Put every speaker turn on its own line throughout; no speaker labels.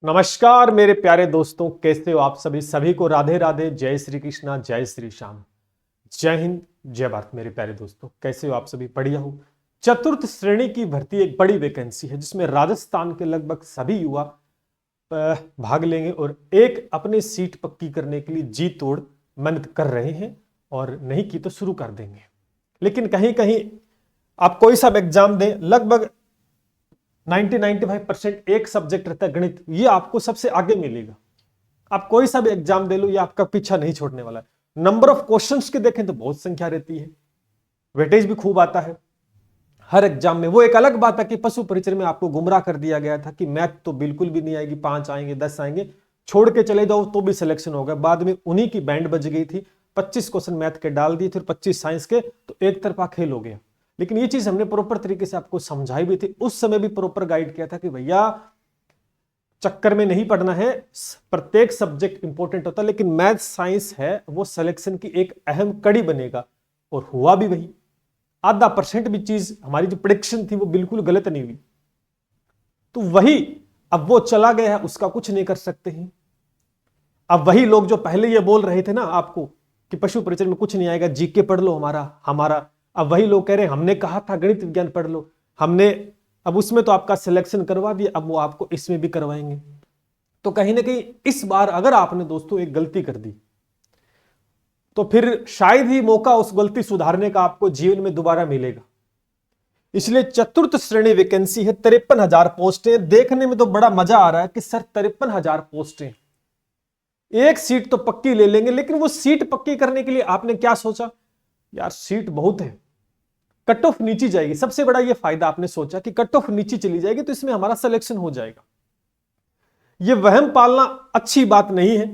नमस्कार मेरे प्यारे दोस्तों, कैसे हो आप सभी को राधे राधे, जय श्री कृष्णा, जय श्री श्याम, जय हिंद, जय भारत। मेरे प्यारे दोस्तों, कैसे हो आप सभी? बढ़िया हो। चतुर्थ श्रेणी की भर्ती एक बड़ी वैकेंसी है जिसमें राजस्थान के लगभग सभी युवा भाग लेंगे और एक अपनी सीट पक्की करने के लिए जी तोड़ मेहनत कर रहे हैं और नहीं की तो शुरू कर देंगे। लेकिन कहीं कहीं आप कोई सा एग्जाम दें, लगभग 90-95% एक सब्जेक्ट रहता है गणित, ये आपको सबसे आगे मिलेगा। आप कोई सा भी एग्जाम दे लो, ये आपका पीछा नहीं छोड़ने वाला है। नंबर ऑफ क्वेश्चंस के देखें तो बहुत संख्या रहती है, वेटेज भी खूब आता है हर एग्जाम में। वो एक अलग बात है कि पशु परिचय में आपको गुमराह कर दिया गया था कि मैथ तो बिल्कुल भी नहीं आएगी, 5 आएंगे 10 आएंगे, छोड़ के चले जाओ तो भी सिलेक्शन होगा। बाद में उन्हीं की बैंड बज गई थी, 25 क्वेश्चन मैथ के डाल दिए, फिर 25 साइंस के, तो एक तरफा खेल हो गया। लेकिन ये चीज हमने प्रॉपर तरीके से आपको समझाई भी थी, उस समय भी प्रॉपर गाइड किया था कि भैया चक्कर में नहीं पड़ना है, प्रत्येक सब्जेक्ट इंपॉर्टेंट होता है, लेकिन मैथ साइंस है वो सिलेक्शन की एक अहम कड़ी बनेगा। और हुआ भी वही। आधा % भी चीज, हमारी जो प्रेडिक्शन थी वो बिल्कुल गलत नहीं हुई। तो वही अब वो चला गया है, उसका कुछ नहीं कर सकते हैं। अब वही लोग जो पहले ये बोल रहे थे ना आपको कि पशु परिचय में कुछ नहीं आएगा, जीके पढ़ लो हमारा, अब वही लोग कह रहे हैं हमने कहा था गणित विज्ञान पढ़ लो, हमने अब उसमें तो आपका सिलेक्शन करवा दिया, अब वो आपको इसमें भी करवाएंगे। तो कहीं ना कहीं इस बार अगर आपने दोस्तों एक गलती कर दी तो फिर शायद ही मौका उस गलती सुधारने का आपको जीवन में दोबारा मिलेगा। इसलिए चतुर्थ श्रेणी वैकेंसी है, 53,000 पोस्टें। देखने में तो बड़ा मजा आ रहा है कि सर 53,000 पोस्टें, एक सीट तो पक्की ले लेंगे, लेकिन वो सीट पक्की करने के लिए आपने क्या सोचा? यार सीट बहुत है, कट ऑफ नीचे जाएगी। सबसे बड़ा ये फायदा आपने सोचा कि कट ऑफ नीचे चली जाएगी तो इसमें हमारा सिलेक्शन हो जाएगा। ये वहम पालना अच्छी बात नहीं है,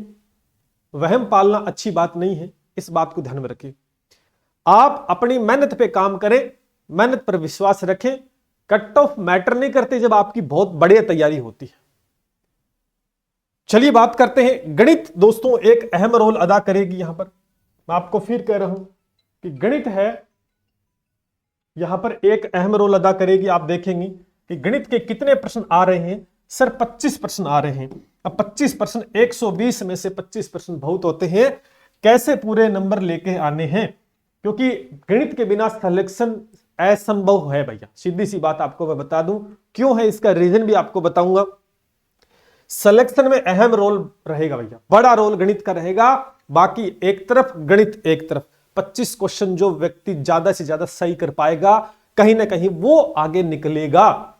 वहम पालना अच्छी बात नहीं है, इस बात को ध्यान में रखिए। आप अपनी मेहनत पे काम करें, मेहनत पर विश्वास रखें। कट ऑफ मैटर नहीं करते जब आपकी बहुत बढ़िया तैयारी होती है। चलिए बात करते हैं गणित। दोस्तों एक अहम रोल अदा करेगी यहां पर, मैं आपको फिर कह रहा हूं कि गणित है यहां पर एक अहम रोल अदा करेगी। आप देखेंगे कि गणित के कितने प्रश्न आ रहे हैं? सर 25 प्रश्न आ रहे हैं। अब 25 प्रश्न, 120 में से 25 प्रश्न बहुत होते हैं, कैसे पूरे नंबर लेके आने हैं? क्योंकि गणित के बिना सिलेक्शन असंभव है भैया, सीधी सी बात आपको मैं बता दूं। क्यों है इसका रीजन भी आपको बताऊंगा। सिलेक्शन में अहम रोल रहेगा भैया, बड़ा रोल गणित का रहेगा। बाकी एक तरफ गणित, एक तरफ 25 क्वेश्चन जो व्यक्ति ज्यादा से ज्यादा सही कर पाएगा, कहीं ना कहीं वो आगे निकलेगा।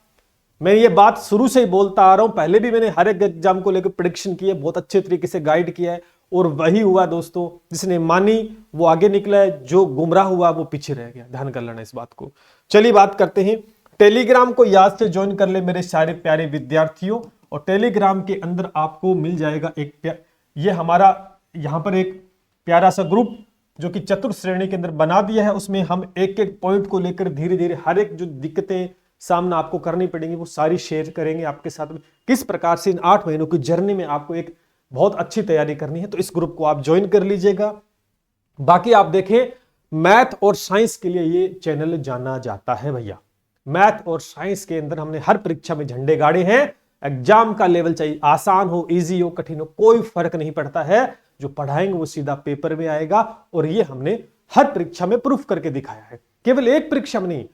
मैं ये बात शुरू से ही बोलता आ रहा हूं, पहले भी मैंने हर एक एग्जाम को लेकर प्रेडिक्शन की है, बहुत अच्छे तरीके से गाइड किया है, और वही हुआ दोस्तों। जिसने मानी वो आगे निकला है, जो गुमराह हुआ वो पीछे रह गया। ध्यान कर लेना इस बात को। चलिए बात करते हैं, टेलीग्राम को याद से ज्वाइन कर ले मेरे सारे प्यारे विद्यार्थियों। और टेलीग्राम के अंदर आपको मिल जाएगा ये हमारा यहां पर एक प्यारा सा ग्रुप जो कि चतुर्थ श्रेणी के अंदर बना दिया है। उसमें हम एक एक पॉइंट को लेकर धीरे धीरे हर एक जो दिक्कतें सामना आपको करनी पड़ेंगी वो सारी शेयर करेंगे आपके साथ में। किस प्रकार से इन 8 महीनों की जर्नी में आपको एक बहुत अच्छी तैयारी करनी है, तो इस ग्रुप को आप ज्वाइन कर लीजिएगा। बाकी आप देखें, मैथ और साइंस के लिए ये चैनल जाना जाता है भैया। मैथ और साइंस के अंदर हमने हर परीक्षा में झंडे गाड़े हैं। एग्जाम का लेवल चाहिए आसान हो, इजी हो, कठिन हो, कोई फर्क नहीं पड़ता है। जो पढ़ाएंगे वो सीधा पेपर में आएगा, और ये हमने हर परीक्षा में प्रूफ करके दिखाया है। केवल एक परीक्षा में नहीं,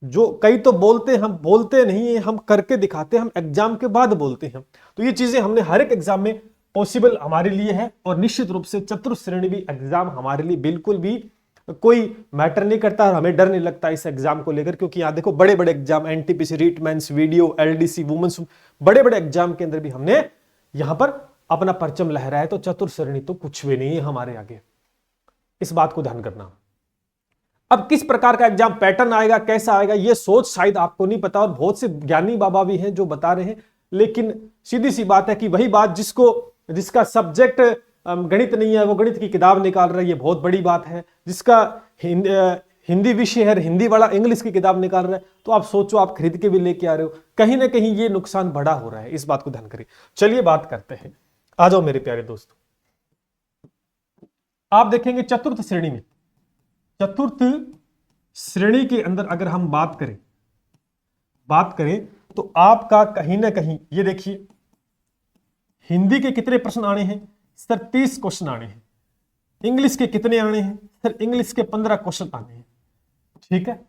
जो कई तो बोलते हम बोलते नहीं है, हम करके दिखाते हैं, हम एग्जाम के बाद बोलते हैं। तो ये चीजें हमने हर एक एग्जाम में पॉसिबल हमारे लिए है। और निश्चित रूप से चतुर्थ श्रेणी भी एग्जाम हमारे लिए बिल्कुल भी कोई मैटर नहीं करता, और हमें डर नहीं लगता इस एग्जाम को लेकर। क्योंकि यहां देखो बड़े बड़े exam, NTPC, REET mains, VDO, LDC, women's, बड़े बड़े एग्जाम के अंदर भी हमने यहां पर अपना परचम लहराया। तो चतुर्थ श्रेणी तो कुछ भी नहीं है हमारे आगे, इस बात को ध्यान करना। अब किस प्रकार का एग्जाम पैटर्न आएगा, कैसा आएगा, ये सोच शायद आपको नहीं पता, और बहुत से ज्ञानी बाबा भी हैं जो बता रहे हैं। लेकिन सीधी सी बात है कि वही बात जिसका सब्जेक्ट गणित नहीं है वो गणित की किताब निकाल रहा है, ये बहुत बड़ी बात है। जिसका हिंदी विषय है, हिंदी वाला इंग्लिश की किताब निकाल रहा है, तो आप सोचो आप खरीद के भी लेके आ रहे हो, कहीं ना कहीं ये नुकसान बड़ा हो रहा है, इस बात को ध्यान करिए। चलिए बात करते हैं, आ जाओ मेरे प्यारे दोस्तों। आप देखेंगे चतुर्थ श्रेणी में, चतुर्थ श्रेणी के अंदर अगर हम बात करें तो आपका कहीं ना कहीं ये देखिए हिंदी के कितने प्रश्न आने हैं सर? 30 क्वेश्चन आने हैं। इंग्लिश के कितने आने हैं सर? इंग्लिश के 15 क्वेश्चन आने हैं। ठीक है,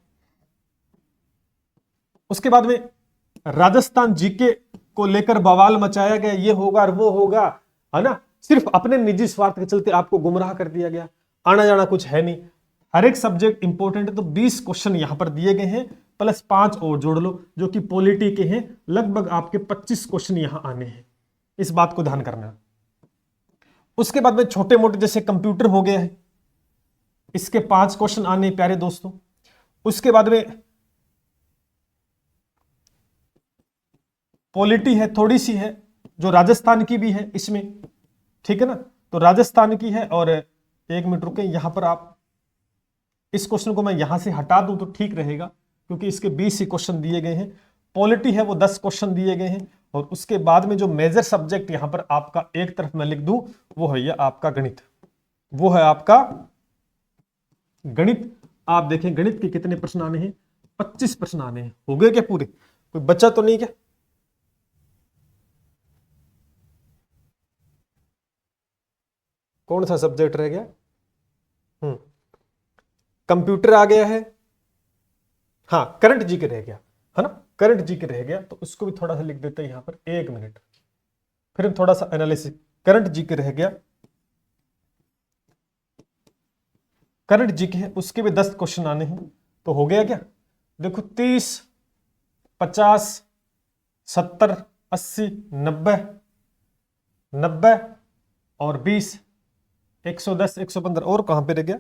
उसके बाद में राजस्थान जीके को लेकर बवाल मचाया गया, ये होगा और वो होगा, है ना। सिर्फ अपने निजी स्वार्थ के चलते आपको गुमराह कर दिया गया, आना जाना कुछ है नहीं। हर एक सब्जेक्ट इंपॉर्टेंट है, तो 20 क्वेश्चन यहां पर दिए गए हैं, प्लस 5 और जोड़ लो जो कि पॉलिटी के हैं। लगभग आपके 25 क्वेश्चन यहां आने हैं, इस बात को ध्यान करना। उसके बाद में छोटे मोटे जैसे कंप्यूटर हो गया है, इसके 5 क्वेश्चन आने प्यारे दोस्तों। उसके बाद में पॉलिटी है, थोड़ी सी है, जो राजस्थान की भी है इसमें, ठीक है ना। तो राजस्थान की है, और 1 मिनट रुके, यहां पर आप इस क्वेश्चन को मैं यहां से हटा दूं तो ठीक रहेगा, क्योंकि इसके 20 ही क्वेश्चन दिए गए हैं। पॉलिटी है वो 10 क्वेश्चन दिए गए हैं, और उसके बाद में जो मेजर सब्जेक्ट यहां पर आपका एक तरफ मैं लिख दूं, वो है ये आपका गणित, वो है आपका गणित। आप देखें गणित के कितने प्रश्न आने हैं? 25 प्रश्न आने हैं। हो गए क्या पूरे? कोई बच्चा तो नहीं क्या? कौन सा सब्जेक्ट रह गया? कंप्यूटर आ गया है, हाँ करंट जीके रह गया, है ना, करंट जीके रह गया, तो उसको भी थोड़ा सा लिख देते हैं यहां पर, 1 मिनट, फिर हम थोड़ा सा एनालिसिस। करंट जीके रह गया, करंट जीके है, उसके भी 10 क्वेश्चन आने हैं। तो हो गया क्या? देखो 30, 50, 70, 80, 90, 90 और 20, 110, 115, और कहां पे रह गया?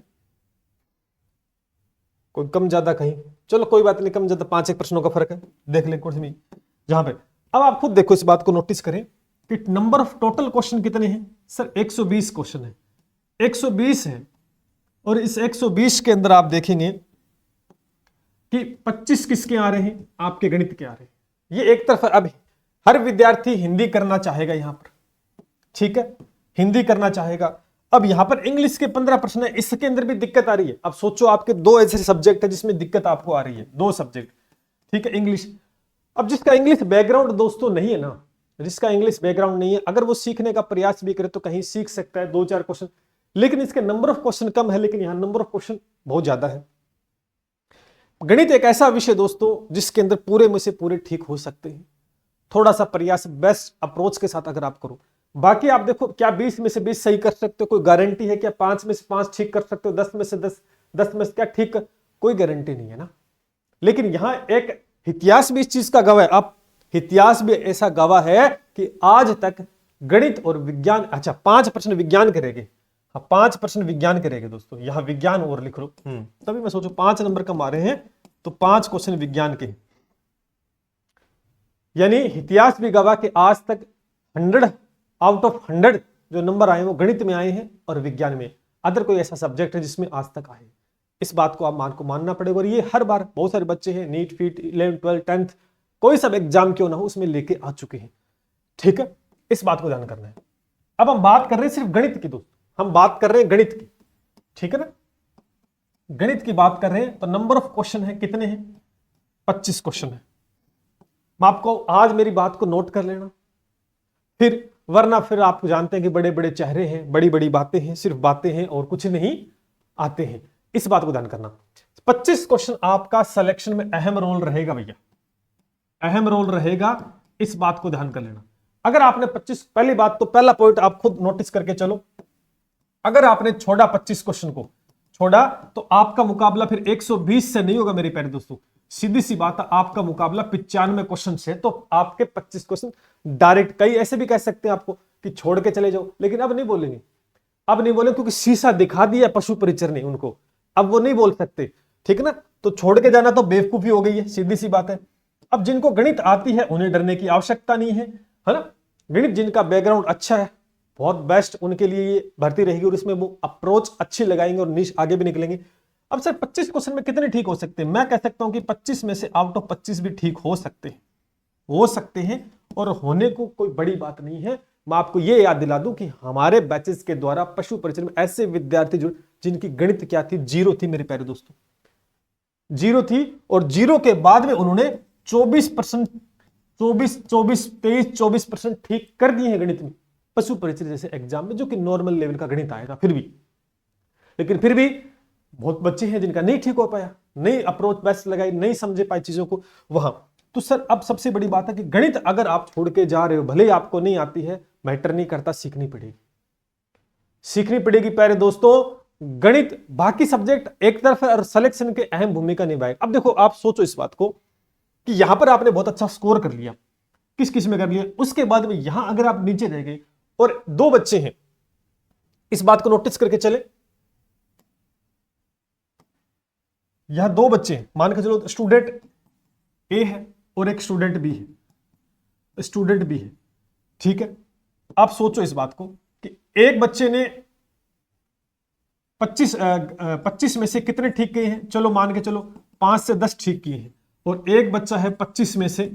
कोई कम ज्यादा कहीं, चलो कोई बात नहीं, कम ज्यादा 5-1 प्रश्नों का फर्क है, देख ले कुछ भी जहां पे। अब आप खुद देखो, इस बात को नोटिस करें कि नंबर ऑफ टोटल क्वेश्चन कितने हैं सर? 120 क्वेश्चन है, 120 है, और इस 120 के अंदर आप देखेंगे कि 25 किसके आ रहे हैं? आपके गणित के आ रहे हैं। ये एक तरफ। अब हर विद्यार्थी हिंदी करना चाहेगा यहां पर, ठीक है, हिंदी करना चाहेगा। अब यहां पर इंग्लिश के 15 प्रश्न है, इसके अंदर भी दिक्कत आ रही है। अब सोचो आपके 2 ऐसे सब्जेक्ट है जिसमें दिक्कत आपको आ रही है, 2 सब्जेक्ट, ठीक है, इंग्लिश। अब जिसका इंग्लिश बैकग्राउंड दोस्तों नहीं है ना, जिसका इंग्लिश बैकग्राउंड नहीं है, अगर वो सीखने का प्रयास भी करे तो कहीं सीख सकता है 2-4 क्वेश्चन, लेकिन इसके नंबर ऑफ क्वेश्चन कम है, लेकिन यहां नंबर ऑफ क्वेश्चन बहुत ज्यादा है। गणित एक ऐसा विषय दोस्तों जिसके अंदर पूरे में से पूरे ठीक हो सकते हैं, थोड़ा सा प्रयास बेस्ट अप्रोच के साथ अगर आप करो। बाकी आप देखो, क्या 20 में से 20 सही कर सकते हो? कोई गारंटी है क्या? 5 में से 5 ठीक कर सकते हो? 10 में से 10 में से क्या ठीक? कोई गारंटी नहीं है ना। लेकिन यहां एक इतिहास भी इस चीज का गवाह है। आप इतिहास भी ऐसा गवाह है कि आज तक गणित और विज्ञान, अच्छा 5 प्रश्न विज्ञान करेंगे, हाँ 5 प्रश्न विज्ञान करेंगे दोस्तों, यहां विज्ञान और लिख लो। तभी मैं सोचू 5 नंबर कम आ रहे हैं, तो 5 क्वेश्चन विज्ञान के, यानी इतिहास भी गवाह कि आज तक 100 आउट ऑफ 100 जो नंबर आए वो गणित में आए हैं और विज्ञान में। अदर कोई ऐसा सब्जेक्ट है जिसमें आज तक आए? इस बात को आप मानना पड़ेगा। और ये हर बार बहुत सारे बच्चे हैं, नीट फीट 11 12 10th कोई सब एग्जाम क्यों ना हो उसमें लेके आ चुके हैं, ठीक है, इस बात को ध्यान करना है। अब हम बात कर रहे हैं सिर्फ गणित की दोस्तों, हम बात कर रहे हैं गणित की, ठीक है ना, गणित की बात कर रहे हैं। तो नंबर ऑफ क्वेश्चन है कितने हैं? 25 क्वेश्चन है। मैं आपको आज मेरी बात को नोट कर लेना, फिर वरना फिर आप जानते हैं कि बड़े बड़े चेहरे हैं, बड़ी बड़ी बातें हैं, सिर्फ बातें हैं और कुछ नहीं आते हैं, इस बात को ध्यान करना। 25 क्वेश्चन आपका सिलेक्शन में अहम रोल रहेगा भैया, अहम रोल रहेगा, इस बात को ध्यान कर लेना। अगर आपने 25, पहली बात तो पहला पॉइंट आप खुद नोटिस करके चलो, अगर आपने छोड़ा 25 क्वेश्चन को छोड़ा तो आपका मुकाबला फिर 120 से नहीं होगा मेरे प्यारे दोस्तों, सीधी सी बात है, आपका मुकाबला 95 क्वेश्चन से। तो आपके 25 क्वेश्चन डायरेक्ट, कई ऐसे भी कह सकते हैं आपको कि छोड़ के चले जाओ, लेकिन अब नहीं बोलेंगे, अब नहीं बोलेंगे क्योंकि शीशा दिखा दिया पशु परिचर ने उनको, अब वो नहीं बोल सकते, ठीक है ना। तो छोड़ के जाना तो बेवकूफी हो गई है, सीधी सी बात है। अब जिनको गणित आती है उन्हें डरने की आवश्यकता नहीं है, है ना। गणित जिनका बैकग्राउंड अच्छा है, बहुत बेस्ट उनके लिए ये भर्ती रहेगी, और इसमें वो अप्रोच अच्छी लगाएंगे और नीश आगे भी निकलेंगे। अब सर 25 क्वेश्चन में कितने ठीक हो सकते हैं? मैं कह सकता हूं कि 25 में से आउट ऑफ 25 भी ठीक हो सकते हैं, हो सकते हैं, और होने को कोई बड़ी बात नहीं है। मैं आपको ये याद दिला दूं कि हमारे बैचेस के द्वारा पशु परिचय में ऐसे विद्यार्थी जो जिनकी गणित क्या थी? 0 थी मेरे प्यारे दोस्तों, 0 थी, और 0 के बाद में उन्होंने 24% 24 23 24% ठीक कर दिए हैं गणित में, पशु परिचय जैसे एग्जाम में, जो कि नॉर्मल लेवल का गणित आएगा फिर भी, लेकिन फिर भी बहुत बच्चे हैं जिनका नहीं ठीक हो पाया, नहीं अप्रोच बेस्ट लगाई, नहीं समझे पाए चीजों को वहां। तो सर अब सबसे बड़ी बात है कि गणित अगर आप छोड़ के जा रहे हो, भले ही आपको नहीं आती है, मैटर नहीं करता, सीखनी पड़ेगी, सीखनी पड़ेगी प्यारे दोस्तों। गणित बाकी सब्जेक्ट एक तरफ है और सिलेक्शन के अहम भूमिका निभाएगा। अब देखो आप सोचो इस बात को कि यहां पर आपने बहुत अच्छा स्कोर कर लिया, किस किस में कर लिया, उसके बाद में यहां अगर आप नीचे रह गए और दो बच्चे हैं, इस बात को नोटिस करके चले, यहां दो बच्चे हैं, मान के चलो स्टूडेंट ए है और एक स्टूडेंट बी है, स्टूडेंट बी है, ठीक है। आप सोचो इस बात को कि एक बच्चे ने 25 में से कितने ठीक किए हैं, चलो मान के चलो 5 से 10 ठीक किए हैं, और एक बच्चा है 25 में से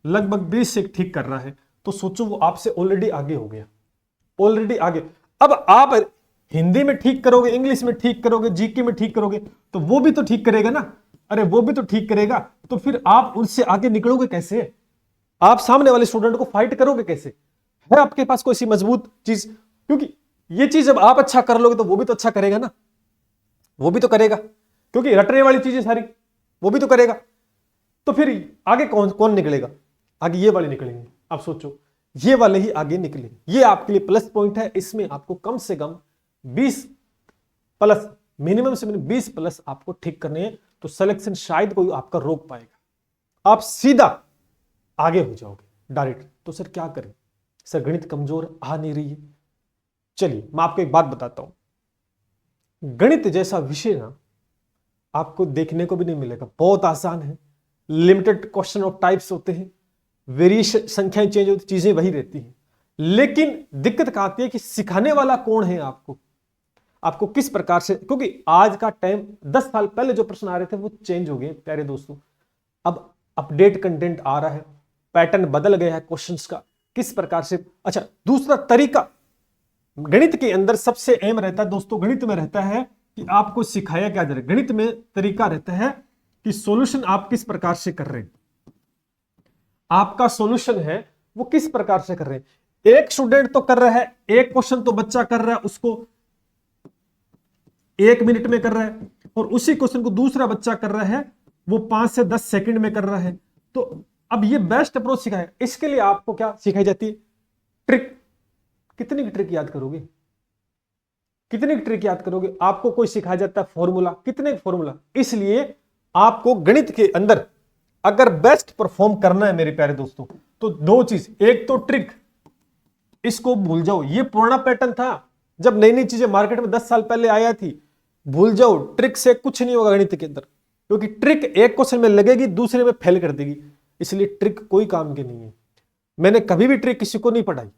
लगभग 20 से ठीक कर रहा है, तो सोचो वो आपसे ऑलरेडी आगे हो गया, ऑलरेडी आगे। अब आप हिंदी में ठीक करोगे, इंग्लिश में ठीक करोगे, जीके में ठीक करोगे, तो वो भी तो ठीक करेगा ना, अरे वो भी तो ठीक करेगा, तो फिर आप उनसे आगे निकलोगे कैसे, आप सामने वाले स्टूडेंट को फाइट करोगे कैसे, है आपके पास कोई सी मजबूत चीज? क्योंकि ये चीज जब आप अच्छा कर लोगे तो वो भी तो अच्छा करेगा ना, वो भी तो करेगा, क्योंकि रटने वाली चीजें सारी वो भी तो करेगा, तो फिर आगे कौन कौन निकलेगा, आगे ये वाले निकलेंगे। आप सोचो ये वाले ही आगे निकलेंगे, ये आपके लिए प्लस पॉइंट है, इसमें आपको कम से कम 20 प्लस, मिनिमम से मिनिमम 20 प्लस आपको ठीक करने हैं, तो सिलेक्शन शायद कोई आपका रोक पाएगा, आप सीधा आगे हो जाओगे डायरेक्ट। तो सर क्या करें, सर गणित कमजोर आ नहीं रही है। चलिए मैं आपको एक बात बताता हूं, गणित जैसा विषय ना आपको देखने को भी नहीं मिलेगा, बहुत आसान है, लिमिटेड क्वेश्चन ऑफ टाइप्स होते हैं, वेरिएशन संख्याएं चेंज होती, चीजें वही रहती हैं, लेकिन दिक्कत क्या आती है कि सिखाने वाला कौन है आपको, आपको किस प्रकार से, क्योंकि आज का टाइम 10 साल पहले जो प्रश्न आ रहे थे वो चेंज हो गए प्यारे दोस्तों, अब अपडेट कंटेंट आ रहा है, पैटर्न बदल गया है क्वेश्चंस का, किस प्रकार से। अच्छा दूसरा तरीका गणित के अंदर सबसे अहम रहता है दोस्तों, गणित में रहता है कि आपको सिखाया क्या जा रहा है, गणित में तरीका रहता है कि सॉल्यूशन आप किस प्रकार से कर रहे हैं, आपका सॉल्यूशन है वो किस प्रकार से कर रहे हैं। एक स्टूडेंट तो कर रहा है, एक क्वेश्चन तो बच्चा कर रहा है, उसको 1 मिनट में कर रहा है, और उसी क्वेश्चन को दूसरा बच्चा कर रहा है वो 5 से 10 सेकंड में कर रहा है। तो अब ये बेस्ट अप्रोच सिखाया, इसके लिए आपको क्या सिखाई जाती है, ट्रिक। कितनी की ट्रिक याद करोगे, कितनी की ट्रिक याद करोगे, आपको कोई सिखाया जाता है फॉर्मूला, कितने फॉर्मूला। इसलिए आपको गणित के अंदर अगर बेस्ट परफॉर्म करना है मेरे प्यारे दोस्तों, तो दो चीज, एक तो ट्रिक, इसको भूल जाओ, ये पुराना पैटर्न था जब नई नई चीजें मार्केट में 10 साल पहले आया थी, भूल जाओ, ट्रिक से कुछ नहीं होगा गणित के अंदर, क्योंकि ट्रिक एक क्वेश्चन में लगेगी दूसरे में फेल कर देगी, इसलिए ट्रिक कोई काम की नहीं है। मैंने कभी भी ट्रिक किसी को नहीं पढ़ाई,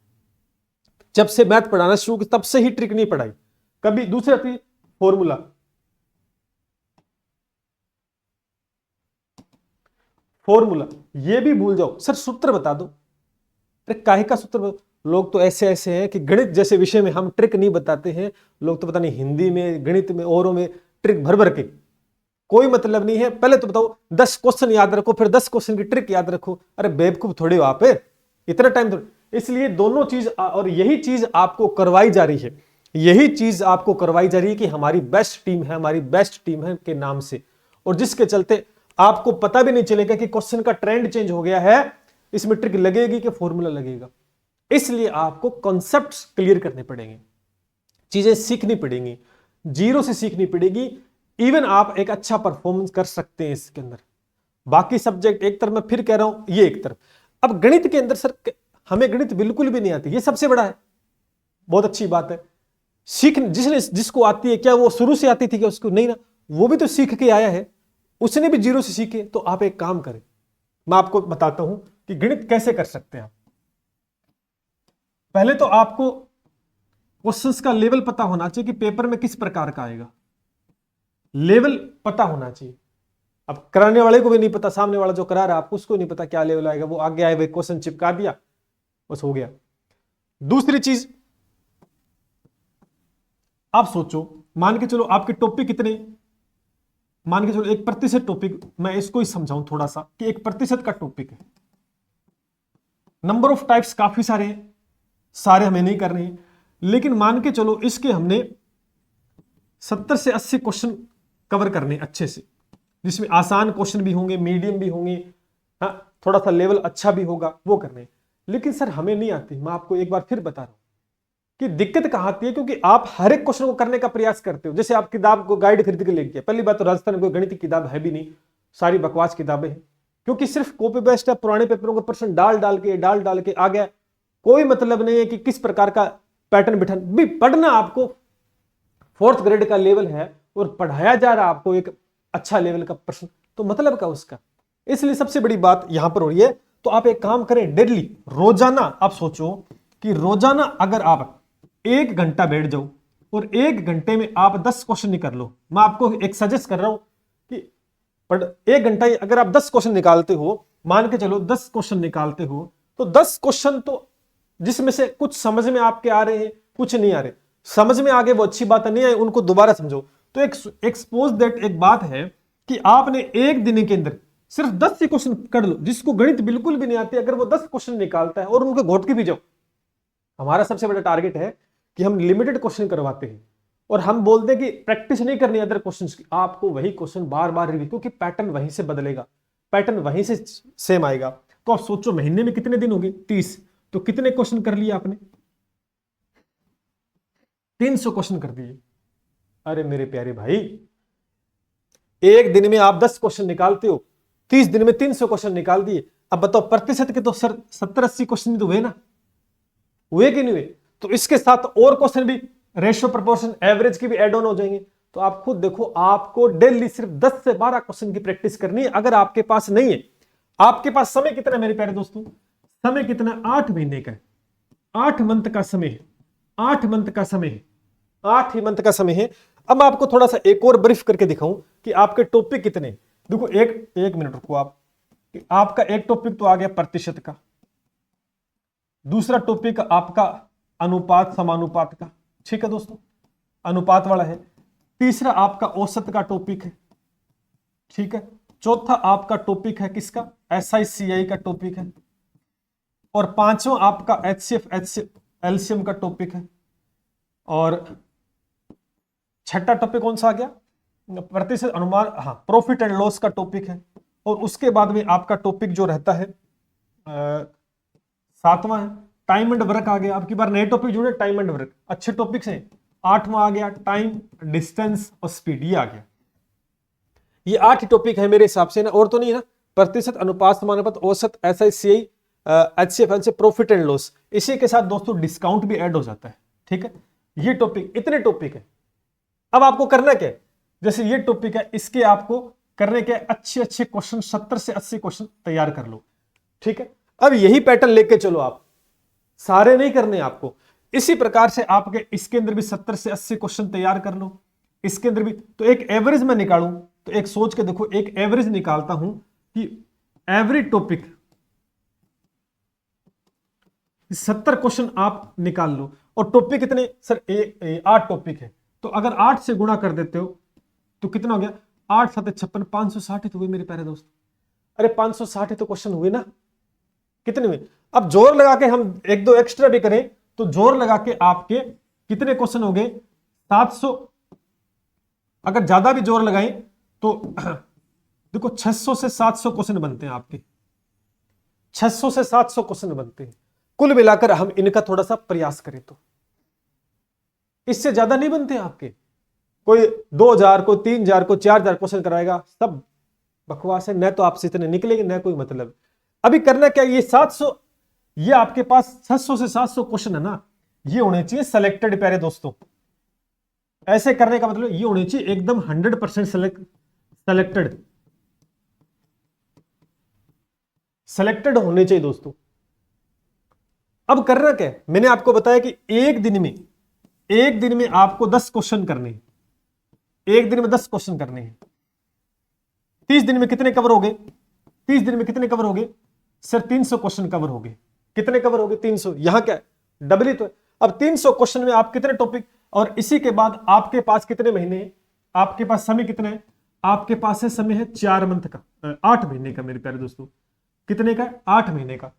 जब से मैथ पढ़ाना शुरू किया तब से ही ट्रिक नहीं पढ़ाई कभी। दूसरा थी फॉर्मूला, फॉर्मूला ये भी भूल जाओ, सर सूत्र बता दो, अरे काहे का सूत्र, लोग तो ऐसे ऐसे हैं कि गणित जैसे विषय में हम ट्रिक नहीं बताते हैं, लोग तो पता नहीं हिंदी में, गणित में, औरों में ट्रिक भर भर के, कोई मतलब नहीं है। पहले तो बताओ 10 क्वेश्चन याद रखो, फिर 10 क्वेश्चन की ट्रिक याद रखो, अरे बेवकूफ थोड़े हो आप, इतना टाइम थोड़े। इसलिए दोनों चीज, और यही चीज आपको करवाई जा रही है, यही चीज आपको करवाई जा रही है कि हमारी बेस्ट टीम है, हमारी बेस्ट टीम है के नाम से, और जिसके चलते आपको पता भी नहीं चलेगा कि क्वेश्चन का ट्रेंड चेंज हो गया है, इसमें ट्रिक लगेगी कि फॉर्मूला लगेगा। इसलिए आपको कॉन्सेप्ट्स क्लियर करने पड़ेंगे, चीजें सीखनी पड़ेंगी, जीरो से सीखनी पड़ेगी, इवन आप एक अच्छा परफॉर्मेंस कर सकते हैं इसके अंदर। बाकी सब्जेक्ट एक तरफ, मैं फिर कह रहा हूं ये एक तरफ। अब गणित के अंदर सर हमें गणित बिल्कुल भी नहीं आती, ये सबसे बड़ा है, बहुत अच्छी बात है। सीख जिसको आती है, क्या वो शुरू से आती थी क्या उसको, नहीं ना, वो भी तो सीख के आया है, उसने भी जीरो से सीखे। तो आप एक काम करें, मैं आपको बताता हूं कि गणित कैसे कर सकते हैं आप। पहले तो आपको क्वेश्चंस का लेवल पता होना चाहिए कि पेपर में किस प्रकार का आएगा, लेवल पता होना चाहिए। अब कराने वाले को भी नहीं पता, सामने वाला जो करा रहा है आपको उसको नहीं पता क्या लेवल आएगा, वो आगे आए हुए क्वेश्चन चिपका दिया, बस हो गया। दूसरी चीज आप सोचो, मान के चलो आपके टॉपिक कितने, मान के चलो 1% टॉपिक, मैं इसको ही समझाऊं थोड़ा सा कि 1% का टॉपिक है, नंबर ऑफ टाइप्स काफी सारे हैं, सारे हमें नहीं करने हैं, लेकिन मान के चलो इसके हमने 70 से 80 क्वेश्चन कवर करने अच्छे से, जिसमें आसान क्वेश्चन भी होंगे, मीडियम भी होंगे, हाँ थोड़ा सा लेवल अच्छा भी होगा, वो करने। लेकिन सर हमें नहीं आती, मैं आपको एक बार फिर बता रहा हूं कि दिक्कत कहां आती है, क्योंकि आप हर एक क्वेश्चन को करने का प्रयास करते हो। जैसे आप किताब को गाइड खरीद के लेके, पहली बात तो राजस्थान में कोई गणित की किताब है भी नहीं, सारी बकवास किताबें हैं, क्योंकि सिर्फ कॉपी पेस्ट है, पुराने पेपरों का प्रश्न डाल डाल के आ गया। कोई मतलब नहीं है कि किस प्रकार का पैटर्न बिठान भी पढ़ना। आपको 4th ग्रेड का लेवल है और पढ़ाया जा रहा है आपको एक अच्छा लेवल का प्रश्न, तो मतलब क्या उसका। इसलिए सबसे बड़ी बात यहां पर हो रही है। तो आप एक काम करें, डेली रोजाना आप सोचो कि रोजाना अगर आप 1 घंटा बैठ जाओ और 1 घंटे में आप 10 क्वेश्चन निकाल लो। मैं आपको एक सजेस्ट कर रहा हूं कि 1 घंटा अगर आप 10 क्वेश्चन निकालते हो, मान के चलो 10 क्वेश्चन निकालते हो, तो 10 क्वेश्चन तो जिसमें से कुछ समझ में आपके आ रहे हैं, कुछ नहीं आ रहे, समझ में आ गए वो अच्छी बात है, नहीं आए उनको दोबारा समझो। तो एक सपोज दैट एक बात है कि आपने एक दिन के अंदर सिर्फ 10 ही क्वेश्चन कर लो। जिसको गणित बिल्कुल भी नहीं आती, अगर वो 10 क्वेश्चन निकालता है और उनको घोट के भी जाओ। हमारा सबसे बड़ा टारगेट है कि हम लिमिटेड क्वेश्चन करवाते हैं और हम बोलते हैं कि प्रैक्टिस नहीं करनी अदर क्वेश्चंस की, आपको वही क्वेश्चन बार बार रिव्यू, क्योंकि पैटर्न वहीं से बदलेगा, पैटर्न वहीं से सेम आएगा। तो आप सोचो महीने में कितने दिन हो गए, 30, तो कितने क्वेश्चन कर लिए आपने, 300 क्वेश्चन कर दिए। अरे मेरे प्यारे भाई, एक दिन में आप 10 क्वेश्चन निकालते हो, 30 दिन में 300 क्वेश्चन निकाल दिए। अब बताओ प्रतिशत के तो सर 70-80 क्वेश्चन तो हुए ना, हुए कि नहीं हुए। तो इसके साथ और क्वेश्चन भी, रेशियो प्रोपोर्शन एवरेज की भी एड ऑन हो जाएंगे। तो आप खुद देखो, आपको डेली सिर्फ 10 से 12 क्वेश्चन की प्रैक्टिस करनी है। अगर आपके पास नहीं है, आपके पास समय कितना है मेरे प्यारे दोस्तों, समय कितना, 8 महीने का है, 8 मंथ का समय है, 8 मंथ का समय है, 8 ही मंथ का समय है। अब मैं आपको थोड़ा सा एक और ब्रीफ करके दिखाऊं कि आपके टॉपिक कितने। देखो एक मिनट रुको आप, आपका एक टॉपिक तो आ गया प्रतिशत का, दूसरा टॉपिक आपका अनुपात समानुपात का, ठीक है दोस्तों, अनुपात वाला है। तीसरा आपका औसत का टॉपिक है, ठीक है। चौथा आपका टॉपिक है किसका, SICI का टॉपिक है। और पांचवा आपका HCF एलसीएम का टॉपिक है। और छठा टॉपिक कौन सा आ गया, प्रतिशत अनुमान, हाँ प्रॉफिट एंड लॉस का टॉपिक है। और उसके बाद में आपका टॉपिक जो रहता है 7वां है टाइम एंड वर्क आ गया। आपकी बार नए टॉपिक जुड़े, टाइम एंड वर्क अच्छे टॉपिक्स हैं। 8वां आ गया टाइम, डिस्टेंस और स्पीड, ये आ गया। ये 8 ही टॉपिक है मेरे हिसाब से ना, और तो नहीं है ना। प्रतिशत, अनुपात, समानुपात, औसत, SICI, HCF से प्रॉफिट एंड लॉस, इसी के साथ दोस्तों डिस्काउंट भी ऐड हो जाता है, ठीक है। ये टॉपिक, इतने टॉपिक है। अब आपको करना क्या है, जैसे ये टॉपिक है, इसके आपको करने के अच्छे क्वेश्चन 70 से 80 क्वेश्चन तैयार कर लो, ठीक है। अब यही पैटर्न लेके चलो, आप सारे नहीं करने आपको। इसी प्रकार से आपके इसके अंदर भी 70 से 80 क्वेश्चन तैयार कर लो, इसके अंदर भी। तो एक एवरेज में निकालूं, तो एक सोच के देखो, एक एवरेज निकालता हूं कि एवरी टॉपिक 70 क्वेश्चन आप निकाल लो। और टॉपिक कितने सर, 8 टॉपिक है, तो अगर 8 से गुणा कर देते हो तो कितना हो गया, 8 7 56, 560 तो हुए मेरे प्यारे दोस्त। अरे 560 तो क्वेश्चन हुए ना, कितने हुए। अब जोर लगा के हम 1-2 एक्स्ट्रा भी करें, तो जोर लगा के आपके कितने क्वेश्चन हो गए, 700। अगर ज्यादा भी जोर लगाएं तो देखो 600 से 700 क्वेश्चन बनते हैं आपके, 600 से 700 क्वेश्चन बनते हैं कुल मिलाकर। हम इनका थोड़ा सा प्रयास करें तो इससे ज्यादा नहीं बनते आपके। कोई 2000 को 3000 को 4000 क्वेश्चन कराएगा, सब बकवास है। न तो आपसे इतने निकलेंगे, न कोई मतलब। अभी करना क्या, ये 700, ये आपके पास 600 से 700 क्वेश्चन है ना, ये होने चाहिए सेलेक्टेड प्यारे दोस्तों। ऐसे करने का मतलब ये होने चाहिए एकदम 100% सेलेक्टेड होने चाहिए दोस्तों। अब करना क्या है, मैंने आपको बताया कि एक दिन में आपको 10 क्वेश्चन करने हैं, एक दिन में 10 क्वेश्चन करने हैं। 30 दिन में कितने कवर हो गए, 30 दिन में कितने कवर हो गए सर, 300 क्वेश्चन कवर हो गए। कितने कवर हो गए, 300। यहां क्या डबल ही तो है। अब 300 क्वेश्चन में आप कितने टॉपिक, और इसी के बाद आपके पास कितने महीने हैं, आपके पास समय कितना है, आपके पास है समय है 4 मंथ का, 8 महीने का मेरे प्यारे दोस्तों। कितने का, 8 महीने का।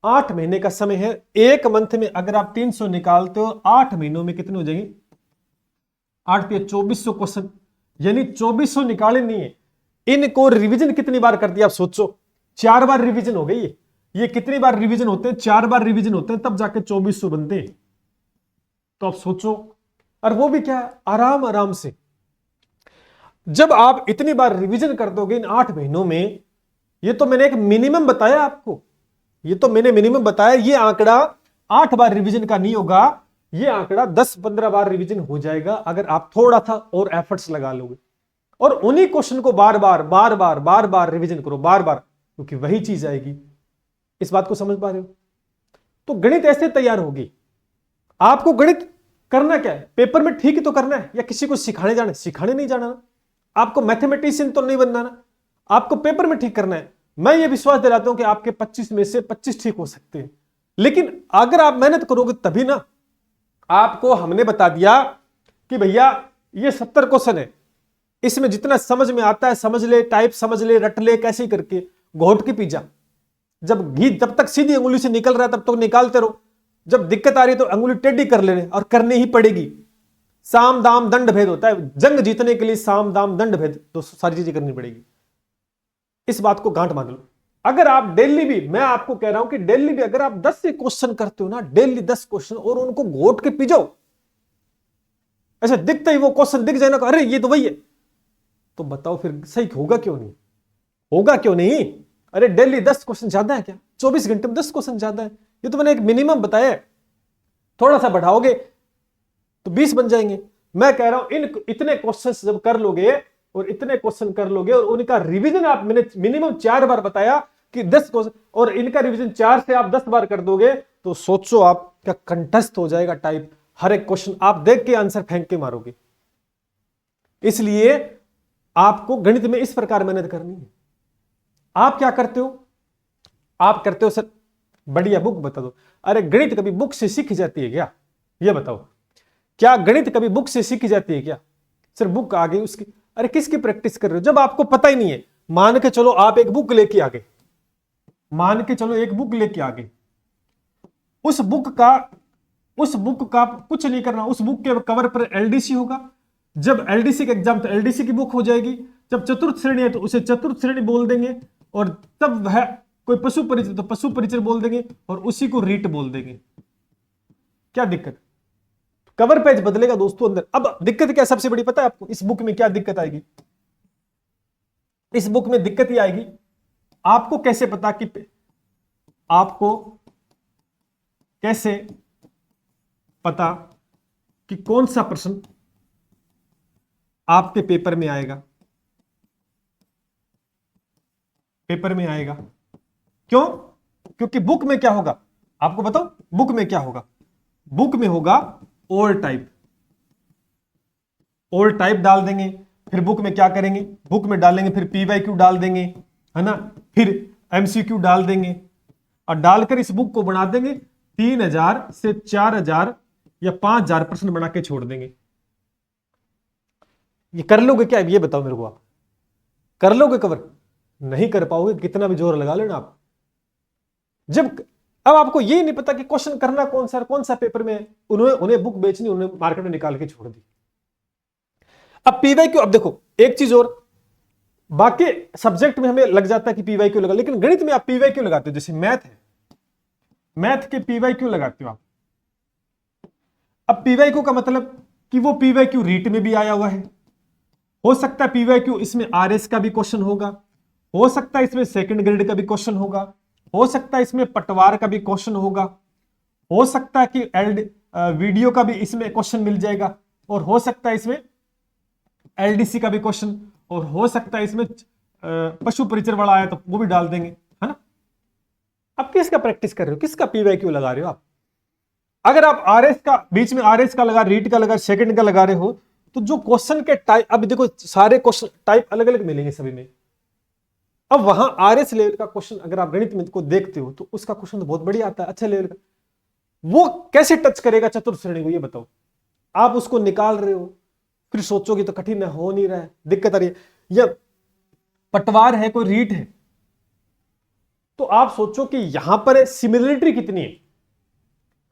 8 महीने का समय है। एक मंथ में अगर आप 300 निकालते हो, 8 महीनों में कितने हो जाएंगे? 8 पे 2400 क्वेश्चन, यानी 2400 निकाले नहीं है। इनको रिवीजन कितनी बार कर दिया आप सोचो? 4 बार रिवीजन हो गई। ये कितनी बार रिवीजन होते हैं? 4 बार रिवीजन होते हैं, तब जाके 2400 बनते हैं। तो आप सोचो, और वो भी क्या, आराम आराम से। जब आप इतनी बार रिवीजन कर दोगे इन 8 महीनों में, ये तो मैंने एक मिनिमम बताया आपको, ये तो मैंने मिनिमम बताया। ये आंकड़ा 8 बार रिवीजन का नहीं होगा, ये आंकड़ा 10-15 बार रिवीजन हो जाएगा अगर आप थोड़ा सा और एफर्ट्स लगा लोगे। और उन्हीं क्वेश्चन को बार बार रिवीजन करो, बार बार, क्योंकि वही चीज आएगी। इस बात को समझ पा रहे हो? तो गणित ऐसे तैयार होगी। आपको गणित करना क्या है? पेपर में ठीक ही तो करना है, या किसी को सिखाने जाना? सिखाने नहीं जाना ना। आपको मैथमेटिशियन तो नहीं बनना ना, आपको पेपर में ठीक करना है। मैं ये विश्वास दिलाता हूं कि आपके 25 में से 25 ठीक हो सकते हैं, लेकिन अगर आप मेहनत करोगे तभी ना। आपको हमने बता दिया कि भैया ये 70 क्वेश्चन है, इसमें जितना समझ में आता है समझ ले, टाइप समझ ले, रट ले, कैसे करके घोट के पी जा। जब घी जब तक सीधी अंगुली से निकल रहा है तब तक तो निकालते रहो, जब दिक्कत आ रही है तो अंगुली टेढ़ी कर लेने, और करनी ही पड़ेगी। साम दाम दंड भेद होता है, जंग जीतने के लिए साम दाम दंड भेद तो सारी चीजें करनी पड़ेगी। इस बात को गांठ बांध लो। अगर आप डेली भी, मैं आपको कह रहा हूं कि डेली भी अगर आप 10 से क्वेश्चन करते हो ना, डेली 10 क्वेश्चन, और उनको घोट के पी जाओ, ऐसे दिखते ही वो क्वेश्चन दिख जाए ना, अरे ये तो वही है, तो बताओ फिर सही होगा क्यों नहीं? होगा क्यों नहीं? अरे डेली 10 क्वेश्चन ज्यादा है क्या? 24 घंटे में 10 क्वेश्चन ज्यादा है? ये तो मैंने एक मिनिमम बताया है, थोड़ा सा बढ़ाओगे तो 20 बन जाएंगे। मैं कह रहा हूं इन इतने क्वेश्चंस जब कर लोगे, और इतने क्वेश्चन कर लोगे, और उनका रिवीजन आप, मैंने मिनिमम 4 बार बताया कि 10 क्वेश्चन, और इनका रिवीजन 4 से आप 10 बार कर दोगे, तो सोचो आपका कंठस्थ हो जाएगा टाइप। हर एक क्वेश्चन आप देख के आंसर फेंक के मारोगे। इसलिए आपको गणित में इस प्रकार मेहनत करनी है। आप क्या करते हो? आप करते हो सर बढ़िया बुक बता दो। अरे गणित कभी बुक से सीखी जाती है क्या? ये बताओ, क्या गणित कभी बुक से सीखी जाती है क्या? सर बुक आ गई उसकी, अरे किसकी प्रैक्टिस कर रहे हो जब आपको पता ही नहीं है? मान के चलो आप एक बुक लेके आ गए, मान के चलो एक बुक लेके आ गए, उस बुक का कुछ नहीं करना, उस बुक के कवर पर एलडीसी होगा। जब एलडीसी का एग्जाम तो एलडीसी की बुक हो जाएगी, जब चतुर्थ श्रेणी है तो उसे चतुर्थ श्रेणी बोल देंगे, और तब है कोई पशु परिचय तो पशु परिचय बोल देंगे, और उसी को रीट बोल देंगे। क्या दिक्कत? कवर पेज बदलेगा दोस्तों अंदर। अब दिक्कत क्या सबसे बड़ी पता है आपको? इस बुक में क्या दिक्कत आएगी? इस बुक में दिक्कत ही आएगी, आपको कैसे पता कि, आपको कैसे पता कि कौन सा प्रश्न आपके पेपर में आएगा? पेपर में आएगा क्यों? क्योंकि बुक में क्या होगा आपको बताओ? बुक में क्या होगा? बुक में होगा ओल्ड टाइप। ओल्ड टाइप डाल देंगे, फिर बुक में क्या करेंगे? बुक में डालेंगे, फिर पीवाईक्यू डाल देंगे, है ना, फिर एमसीक्यू डाल देंगे, और डालकर इस बुक को बना देंगे 3000 से 4000 या 5000 प्रश्न बना के छोड़ देंगे। ये कर लोगे क्या? ये बताओ मेरे को, आप कर लोगे कवर? नहीं कर पाओगे, कितना भी जोर लगा लेना आप। जब अब आपको ये नहीं पता कि क्वेश्चन करना कौन सा पेपर में है, उन्हें बुक बेचनी, उन्हें मार्केट में निकाल के छोड़ दी। अब पीवाईक्यू, अब देखो एक चीज और, बाकी सब्जेक्ट में हमें लग जाता है कि पीवाईक्यू लगा, लेकिन गणित में आप पीवाईक्यू लगाते हो। जैसे मैथ है, मैथ के पीवाईक्यू लगाते हो आप। अब पीवाईक्यू का मतलब कि वो पीवाईक्यू रीट में भी आया हुआ है, हो सकता है पीवाईक्यू इसमें आरएस का भी क्वेश्चन होगा, हो सकता है इसमें सेकंड ग्रेड का भी क्वेश्चन होगा, हो सकता है इसमें पटवार का भी क्वेश्चन होगा, हो सकता है कि वीडियो का भी इसमें क्वेश्चन मिल जाएगा, और हो सकता है इसमें एलडीसी का भी क्वेश्चन, और हो सकता है इसमें पशु परिचय वाला आया तो वो भी डाल देंगे, है ना। अब किसका प्रैक्टिस कर रहे हो? किसका पीवाईक्यू लगा रहे हो आप? अगर आप आरएस का, बीच में आरएस का लगा, रीट का लगा, सेकंड का लगा रहे हो, तो जो क्वेश्चन के टाइप, अब देखो सारे क्वेश्चन टाइप अलग अलग मिलेंगे सभी में। अब वहां आरएस लेवल का क्वेश्चन अगर आप गणित में को देखते हो तो उसका क्वेश्चन तो बहुत बढ़िया आता है, अच्छा लेवल का। वो कैसे टच करेगा चतुर्थ श्रेणी को, ये बताओ। आप उसको निकाल रहे हो, फिर सोचोगे तो कठिन है, हो नहीं रहा है, दिक्कत आ रही है। या पटवार है, कोई रीट है, तो आप सोचो कि यहां पर सिमिलरिटी कितनी है।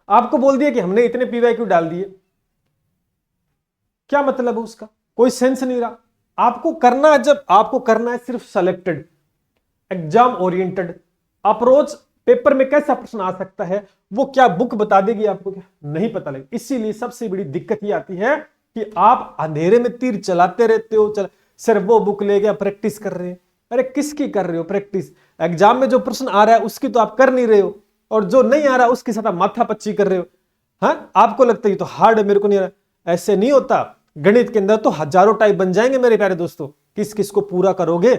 आपको बोल दिया कि हमने इतने पीवाईक्यू डाल दिए, क्या मतलब है उसका? कोई सेंस नहीं रहा। आपको करना है, जब आपको करना है सिर्फ selected exam oriented approach, paper में कैसा प्रश्न आ सकता है वो क्या बुक बता देगी आपको? क्या नहीं पता लगेगा। इसीलिए सबसे बड़ी दिक्कत ये आती है कि आप अंधेरे में तीर चलाते रहते हो, सिर्फ वो बुक ले गया प्रैक्टिस कर रहे हैं। अरे किसकी कर रहे हो प्रैक्टिस? एग्जाम में जो प्रश्न आ रहा है उसकी तो आप कर नहीं रहे हो, और जो नहीं आ रहा उसके साथ आप माथा पच्ची कर रहे हो। हाँ, आपको लगता है ये तो हार्ड है, मेरे को नहीं आ रहा। ऐसे नहीं होता। गणित के अंदर तो हजारों टाइप बन जाएंगे मेरे प्यारे दोस्तों, किस किस को पूरा करोगे।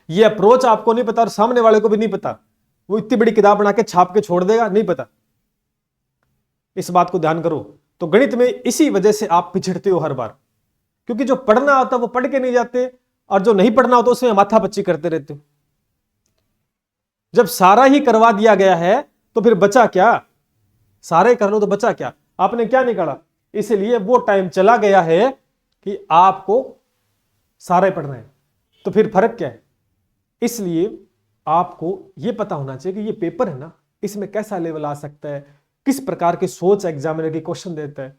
ये अप्रोच आपको नहीं पता और सामने वाले को भी नहीं पता, वो इतनी बड़ी किताब बना के छाप के छोड़ देगा, नहीं पता। इस बात को ध्यान करो। तो गणित में इसी वजह से आप पिछड़ते हो हर बार, क्योंकि जो पढ़ना होता है वो पढ़ के नहीं जाते, और जो नहीं पढ़ना होता उसमें माथा पच्ची करते रहते हो। जब सारा ही करवा दिया गया है तो फिर बचा क्या? सारा ही कर लो तो बचा क्या? आपने क्या निकाला? इसलिए वो टाइम चला गया है कि आपको सारा ही पढ़ना है, तो फिर फर्क क्या है? इसलिए आपको यह पता होना चाहिए कि ये पेपर है ना, इसमें कैसा लेवल आ सकता है, किस प्रकार की सोच एग्जामिनर की क्वेश्चन देता है,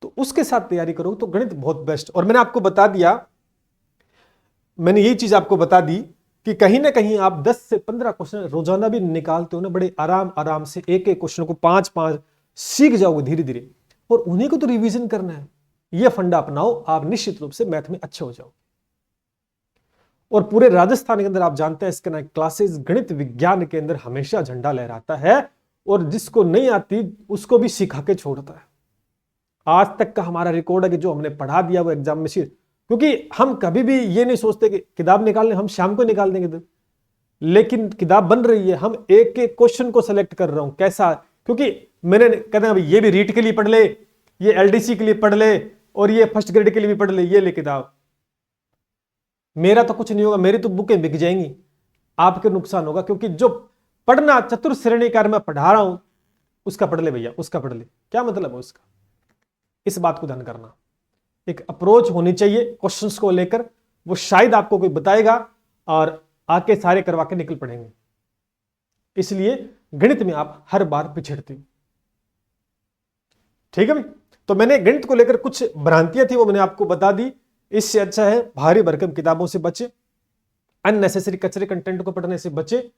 तो उसके साथ तैयारी करो तो गणित बहुत बेस्ट। और मैंने आपको बता दिया, मैंने यही चीज आपको बता दी कि कहीं ना कहीं आप 10 से 15 क्वेश्चन रोजाना भी निकालते हो ना, बड़े आराम आराम से एक एक क्वेश्चन को 5-5 सीख जाओगे धीरे धीरे, और उन्हीं को तो रिवीजन करना है। यह फंडा अपनाओ, आप निश्चित रूप से मैथ में अच्छे हो जाओगे। और पूरे राजस्थान के अंदर आप जानते हैं इसके ना क्लासेस गणित विज्ञान के अंदर हमेशा झंडा लहराता है, और जिसको नहीं आती उसको भी सिखा के छोड़ता है। आज तक का हमारा रिकॉर्ड है कि जो हमने पढ़ा दिया वो एग्जाम में सीख, क्योंकि हम कभी भी ये नहीं सोचते कि किताब निकालने, हम शाम को निकाल देंगे तो, लेकिन किताब बन रही है, हम एक एक क्वेश्चन को सेलेक्ट कर रहा हूं कैसा, क्योंकि मैंने कहते हैं ये भी रीट के लिए पढ़ ले, ये एलडीसी के लिए पढ़ ले, और ये फर्स्ट ग्रेड के लिए भी पढ़ ले, ये ले किताब। मेरा तो कुछ नहीं होगा, मेरी तो बुकें बिक जाएंगी, आपके नुकसान होगा, क्योंकि जो पढ़ना चतुर श्रेणीकार में पढ़ा रहा हूं उसका पढ़ ले भैया, उसका पढ़ ले, क्या मतलब है उसका? इस बात को ध्यान करना। एक अप्रोच होनी चाहिए क्वेश्चंस को लेकर, वो शायद आपको कोई बताएगा और आके सारे करवा के निकल पड़ेंगे। इसलिए गणित में आप हर बार पिछड़ते हो। ठीक है भाई? तो मैंने गणित को लेकर कुछ भ्रांतियां थी वो मैंने आपको बता दी। इससे अच्छा है भारी भरकम किताबों से बचे, अननेसेसरी कचरे कंटेंट को पढ़ने से बचे,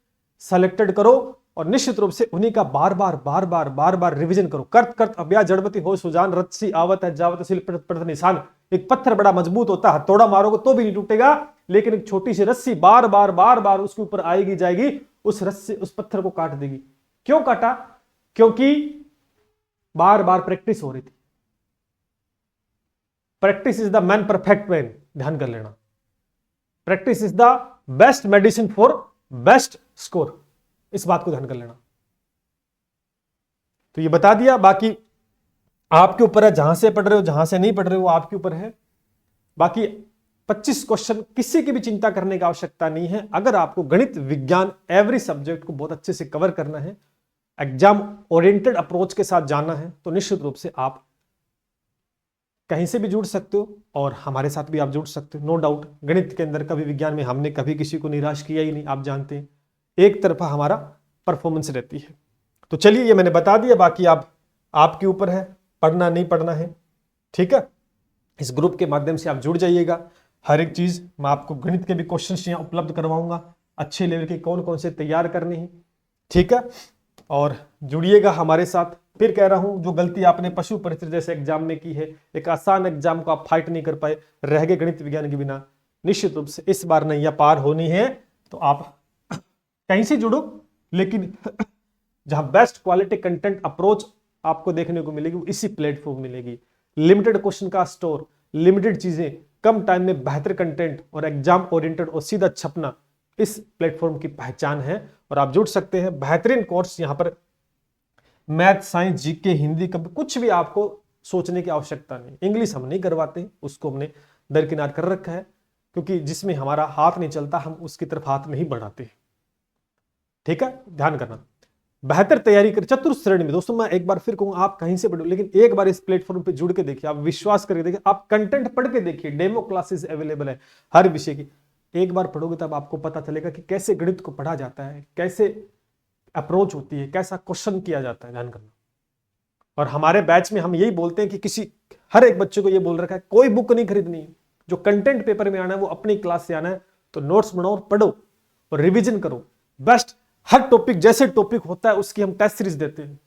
सेलेक्टेड करो, और निश्चित रूप से उन्हीं का बार बार रिवीजन करो। कर्त कर्त अभ्या जड़मति हो सुजान, रत्सी आवत है जावत सिल प्रथ निशान। एक पत्थर बड़ा मजबूत होता है, हथौड़ा मारोगे तो भी नहीं टूटेगा, लेकिन एक छोटी सी रस्सी बार बार उसके ऊपर आएगी जाएगी, उस रस्सी उस पत्थर को काट देगी। क्यों काटा? क्योंकि बार बार प्रैक्टिस हो रही थी। Practice is the man perfect man, ध्यान कर लेना। Practice is the best medicine for best score, इस बात को ध्यान कर लेना। तो ये बता दिया, बाकी आपके ऊपर है, जहां से पढ़ रहे हो जहां से नहीं पढ़ रहे हो आपके ऊपर है। बाकी 25 क्वेश्चन, किसी की भी चिंता करने की आवश्यकता नहीं है। अगर आपको गणित विज्ञान एवरी सब्जेक्ट को बहुत अच्छे से कवर करना है, एग्जाम ओरिएंटेड अप्रोच के साथ जाना है, तो निश्चित रूप से आप कहीं से भी जुड़ सकते हो, और हमारे साथ भी आप जुड़ सकते हो, नो डाउट। गणित के अंदर कभी, विज्ञान में हमने कभी किसी को निराश किया ही नहीं, आप जानते हैं, एक तरफा हमारा परफॉर्मेंस रहती है। तो चलिए, ये मैंने बता दिया, बाकी आपके ऊपर है, पढ़ना नहीं पढ़ना है। ठीक है? इस ग्रुप के माध्यम से आप जुड़ जाइएगा। हर एक चीज मैं आपको गणित के भी क्वेश्चन यहाँ उपलब्ध करवाऊंगा, अच्छे लेवल के कौन कौन से तैयार करने हैं। ठीक है? और जुड़िएगा हमारे साथ। फिर कह रहा हूं, जो गलती आपने पशु परिचय जैसे एग्जाम में की है, एक आसान एग्जाम को आप फाइट नहीं कर पाए, रह गए गणित विज्ञान के बिना, निश्चित रूप से इस बार नैया पार होनी है। तो आप कहीं से जुड़ो, लेकिन जहां बेस्ट क्वालिटी कंटेंट अप्रोच आपको देखने को मिलेगी वो इसी प्लेटफॉर्म मिलेगी। लिमिटेड क्वेश्चन का स्टोर, लिमिटेड चीजें, कम टाइम में बेहतर कंटेंट और एग्जाम ओरिएंटेड और सीधा छपना, इस प्लेटफॉर्म की पहचान है। और आप जुड़ सकते हैं। बेहतरीन कोर्स यहाँ पर, मैथ, साइंस, जीके, हिंदी, कभी कुछ भी आपको सोचने की आवश्यकता नहीं। इंग्लिश हम नहीं करवाते, उसको हमने दरकिनार कर रखा है, क्योंकि जिसमें हमारा हाथ नहीं चलता हम उसकी तरफ हाथ नहीं बढ़ाते। ठीक है? ध्यान करना। बेहतर तैयारी कर चतुर श्रेणी में। दोस्तों मैं एक बार फिर कहूंगा, आप कहीं से पढ़ो, लेकिन एक बार इस प्लेटफॉर्म पे जुड़ के देखिए, आप विश्वास करके देखिए, आप कंटेंट पढ़ के देखिए, डेमो क्लासेस अवेलेबल है हर विषय की। एक बार पढ़ोगे तब आपको पता चलेगा कि कैसे गणित को पढ़ा जाता है, कैसे अप्रोच होती है, कैसा क्वेश्चन किया जाता है, ध्यान करना। और हमारे बैच में हम यही बोलते हैं कि हर एक बच्चे को ये बोल रखा है कोई बुक नहीं खरीदनी है, जो कंटेंट पेपर में आना है वो अपनी क्लास से आना है। तो नोट्स बनाओ, पढ़ो और रिवीजन करो। बेस्ट हर टॉपिक जैसे टॉपिक होता है उसकी हम टेस्ट सीरीज देते हैं,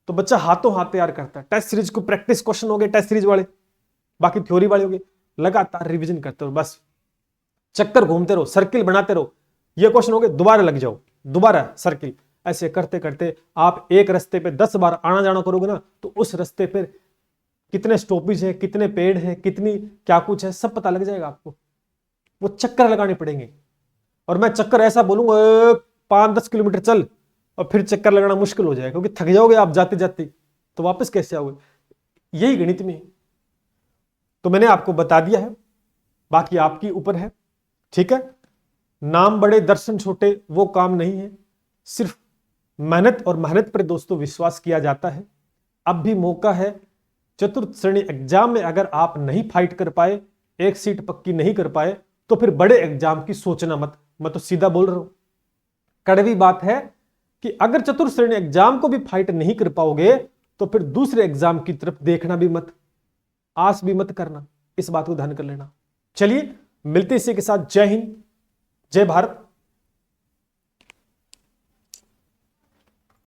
तो बच्चा हाथों हाथ तैयार करता है। टेस्ट सीरीज को प्रैक्टिस क्वेश्चन हो गए टेस्ट सीरीज वाले, बाकी थ्योरी वाले हो गए, लगातार रिवीजन करते रहो, बस चक्कर घूमते रहो, सर्किल बनाते रहो। ये क्वेश्चन हो गए, दोबारा लग जाओ, दोबारा सर्किल। ऐसे करते करते आप एक रास्ते पे 10 बार आना जाना करोगे ना, तो उस रास्ते पर कितने स्टॉपेज है, कितने पेड़ है, कितनी क्या कुछ है, सब पता लग जाएगा आपको। वो चक्कर लगाने पड़ेंगे। और मैं चक्कर ऐसा बोलूंगा 5-10 किलोमीटर चल, और फिर चक्कर लगाना मुश्किल हो जाएगा, क्योंकि थक जाओगे आप जाते जाते, तो वापस कैसे आओगे। यही गणित में है। तो मैंने आपको बता दिया है, बाकी आपकी ऊपर है, ठीक है। नाम बड़े दर्शन छोटे वो काम नहीं है, सिर्फ मेहनत और मेहनत पर दोस्तों विश्वास किया जाता है। अब भी मौका है। चतुर्थ श्रेणी एग्जाम में अगर आप नहीं फाइट कर पाए, एक सीट पक्की नहीं कर पाए, तो फिर बड़े एग्जाम की सोचना मत। मैं तो सीधा बोल रहा हूं, कड़वी बात है कि अगर चतुर्थ श्रेणी एग्जाम को भी फाइट नहीं कर पाओगे, तो फिर दूसरे एग्जाम की तरफ देखना भी मत, आस भी मत करना। इस बात को ध्यान कर लेना। चलिए मिलते इसी के साथ। जय हिंद, जय भारत।